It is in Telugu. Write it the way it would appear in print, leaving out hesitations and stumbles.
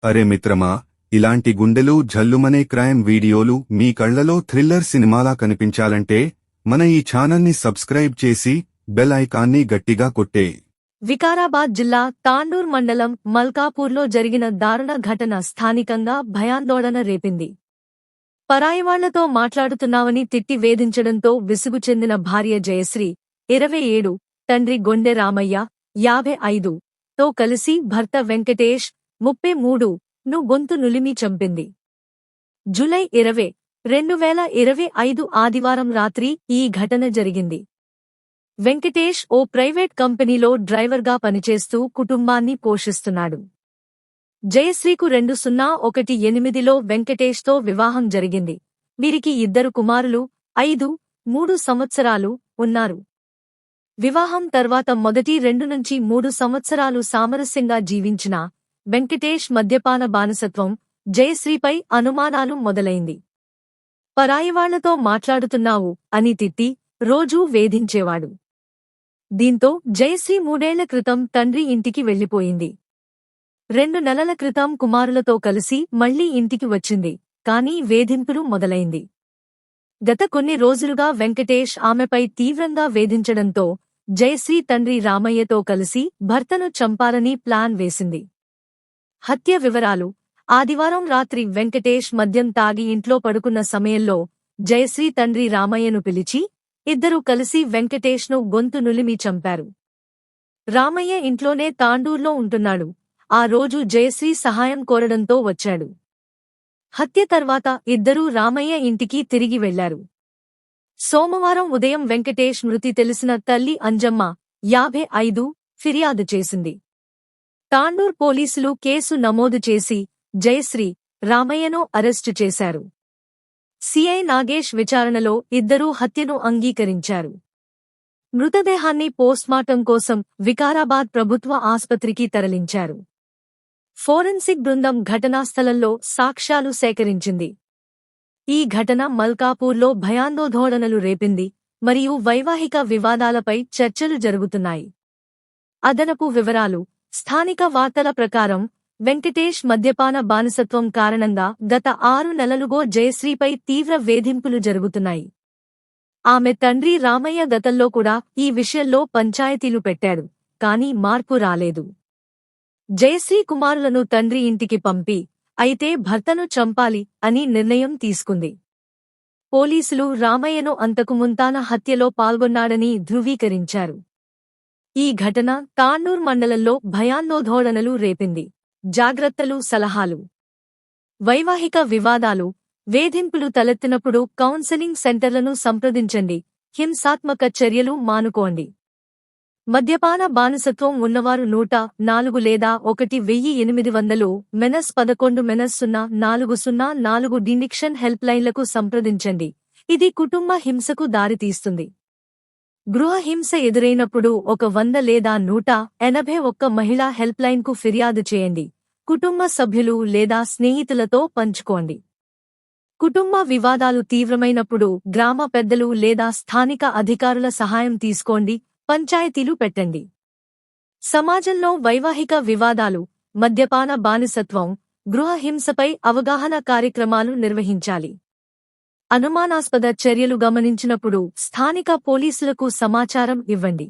అరే మిత్రమా, ఇలాంటి గుండెలు జల్లుమనే క్రైమ్ వీడియోలు మీ కళ్లలో థ్రిల్లర్ సినిమాలా కనిపించాలంటే మన ఈ ఛానల్ని సబ్స్క్రైబ్ చేసి బెల్ ఐకాన్ని గట్టిగా కొట్టే. వికారాబాద్ జిల్లా తాండూర్ మండలం మల్కాపూర్లో జరిగిన దారుణ ఘటన స్థానికంగా భయాందోళన రేపింది. పరాయివాళ్లతో మాట్లాడుతున్నావని తిట్టి వేధించడంతో విసుగు చెందిన భార్య జయశ్రీ 27, తండ్రి గొండె రామయ్య 55 తో కలిసి భర్త వెంకటేష్ 33 ను గొంతు నులిమి చంపింది. జూలై 20, 2025 ఆదివారం రాత్రి ఈ ఘటన జరిగింది. వెంకటేష్ ఓ ప్రైవేట్ కంపెనీలో డ్రైవర్గా పనిచేస్తూ కుటుంబాన్ని పోషిస్తున్నాడు. జయశ్రీకు 2018లో వెంకటేష్తో వివాహం జరిగింది. వీరికి 2 కుమారులు, 5, 3 సంవత్సరాలు ఉన్నారు. వివాహం తర్వాత మొదటి 2 నుంచి 3 సంవత్సరాలు సామరస్యంగా జీవించిన వెంకటేష్ మద్యపాన బానిసత్వం, జయశ్రీపై అనుమానాలు మొదలైంది. పరాయివాళ్లతో మాట్లాడుతున్నావు అని తిట్టి రోజూ వేధించేవాడు. దీంతో జయశ్రీ 3 ఏళ్ల క్రితం తండ్రి ఇంటికి వెళ్లిపోయింది. 2 నెలల క్రితం కుమారులతో కలిసి మళ్లీ ఇంటికి వచ్చింది. కానీ వేధింపులు మొదలైంది. గత కొన్ని రోజులుగా వెంకటేష్ ఆమెపై తీవ్రంగా వేధించడంతో జయశ్రీ తండ్రి రామయ్యతో కలిసి భర్తను చంపాలని ప్లాన్ వేసింది. హత్య వివరాలు: ఆదివారం రాత్రి వెంకటేష్ మద్యం తాగి ఇంట్లో పడుకున్న సమయంలో జయశ్రీ తండ్రి రామయ్యను పిలిచి ఇద్దరూ కలిసి వెంకటేష్ను గొంతు నులిమి చంపారు. రామయ్య ఇంట్లోనే తాండూర్లో ఉంటున్నాడు. ఆ రోజు జయశ్రీ సహాయం కోరడంతో వచ్చాడు. హత్య తర్వాత ఇద్దరూ రామయ్య ఇంటికి తిరిగి వెళ్లారు. సోమవారం ఉదయం వెంకటేష్ మృతి తెలిసిన తల్లి అంజమ్మ 55 ఫిర్యాదు చేసింది. తాండూర్ పోలీసులు కేసు నమోదు చేసి జయశ్రీ, రామయ్యను అరెస్టు చేశారు. సిఐ నాగేష్ విచారణలో ఇద్దరూ హత్యను అంగీకరించారు. మృతదేహాన్ని పోస్ట్మార్టం కోసం వికారాబాద్ ప్రభుత్వ ఆస్పత్రికి తరలించారు. ఫోరెన్సిక్ బృందం ఘటనాస్థలంలో సాక్ష్యాలు సేకరించింది. ఈ ఘటన మల్కాపూర్లో భయాందోళనలు రేపింది మరియు వైవాహిక వివాదాలపై చర్చలు జరుగుతున్నాయి. అదనపు వివరాలు: స్థానిక వార్తల ప్రకారం వెంకటేష్ మద్యపాన బానిసత్వం కారణంగా గత 6 నెలలుగా జయశ్రీపై తీవ్ర వేధింపులు జరుగుతున్నాయి. ఆమె తండ్రి రామయ్య గతంలో కూడా ఈ విషయంలో పంచాయతీలు పెట్టాడు, కానీ మార్పు రాలేదు. జయశ్రీ కుమారులను తండ్రి ఇంటికి పంపి అయితే భర్తను చంపాలి అని నిర్ణయం తీసుకుంది. పోలీసులు రామయ్యను అంతకుముంతాన హత్యలో పాల్గొన్నాడని ధృవీకరించారు. ఈ ఘటన తాండూర్ మండలంలో భయాందోళనలు రేపింది. జాగ్రత్తలు, సలహాలు: వైవాహిక వివాదాలు, వేధింపులు తలెత్తినప్పుడు కౌన్సెలింగ్ సెంటర్లను సంప్రదించండి. హింసాత్మక చర్యలు మానుకోండి. మద్యపాన బానిసత్వం ఉన్నవారు 104 లేదా 1800 -11 డినిక్షన్ హెల్ప్ లైన్లకు సంప్రదించండి. ఇది కుటుంబ హింసకు దారితీస్తుంది. గృహ హింస ఎదురైనప్పుడు 100 లేదా 181 మహిళా హెల్ప్ లైన్కు ఫిర్యాదు చేయండి. కుటుంబ సభ్యులు లేదా స్నేహితులతో పంచుకోండి. కుటుంబ వివాదాలు తీవ్రమైనప్పుడు గ్రామ పెద్దలు లేదా స్థానిక అధికారుల సహాయం తీసుకోండి. పంచాయతీలు పెట్టండి. సమాజంలో వైవాహిక వివాదాలు, మద్యపాన బానిసత్వం, గృహ హింసపై అవగాహన కార్యక్రమాలు నిర్వహించాలి. అనుమానాస్పద చర్యలు గమనించినప్పుడు స్థానిక పోలీసులకు సమాచారం ఇవ్వండి.